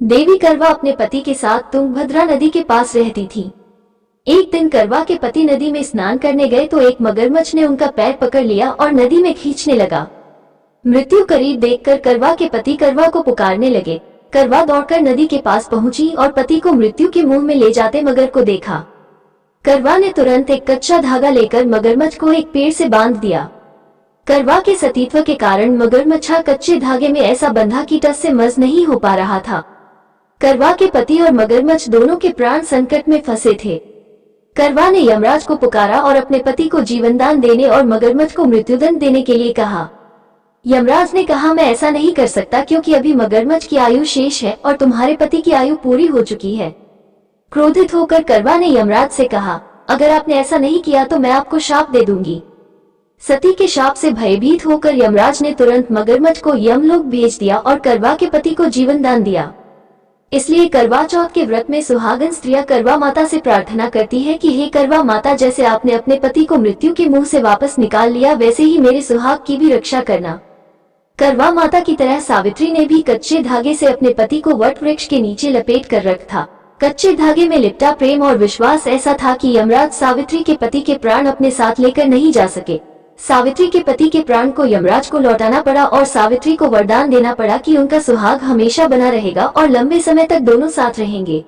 देवी करवा अपने पति के साथ तुंगभद्रा नदी के पास रहती थी। एक दिन करवा के पति नदी में स्नान करने गए तो एक मगरमच्छ ने उनका पैर पकड़ लिया और नदी में खींचने लगा। मृत्यु करीब देखकर करवा के पति करवा को पुकारने लगे। करवा दौड़कर नदी के पास पहुंची और पति को मृत्यु के मुंह में ले जाते मगर को देखा। करवा ने तुरंत एक कच्चा धागा लेकर मगरमच्छ को एक पेड़ से बांध दिया। करवा के सतीत्व के कारण मगरमच्छ कच्चे धागे में ऐसा बंधा कि टस से मस नहीं हो पा रहा था। करवा के पति और मगरमच्छ दोनों के प्राण संकट में फंसे थे। करवा ने यमराज को पुकारा और अपने पति को जीवनदान देने और मगरमच्छ को मृत्युदंड देने के लिए कहा। यमराज ने कहा, मैं ऐसा नहीं कर सकता क्योंकि अभी मगरमच्छ की आयु शेष है और तुम्हारे पति की आयु पूरी हो चुकी है। क्रोधित होकर करवा ने यमराज से कहा, अगर आपने ऐसा नहीं किया तो मैं आपको शाप दे दूंगी। सती के शाप से भयभीत होकर यमराज ने तुरंत मगरमच्छ को यमलोक भेज दिया और करवा के पति को जीवनदान दिया। इसलिए करवा चौथ के व्रत में सुहागन स्त्रियां करवा माता से प्रार्थना करती है कि हे करवा माता, जैसे आपने अपने पति को मृत्यु के मुंह से वापस निकाल लिया वैसे ही मेरे सुहाग की भी रक्षा करना। करवा माता की तरह सावित्री ने भी कच्चे धागे से अपने पति को वट वृक्ष के नीचे लपेट कर रखा। कच्चे धागे में लिपटा प्रेम और विश्वास ऐसा था कि यमराज सावित्री के पति के प्राण अपने साथ लेकर नहीं जा सके। सावित्री के पति के प्राण को यमराज को लौटाना पड़ा और सावित्री को वरदान देना पड़ा कि उनका सुहाग हमेशा बना रहेगा और लंबे समय तक दोनों साथ रहेंगे।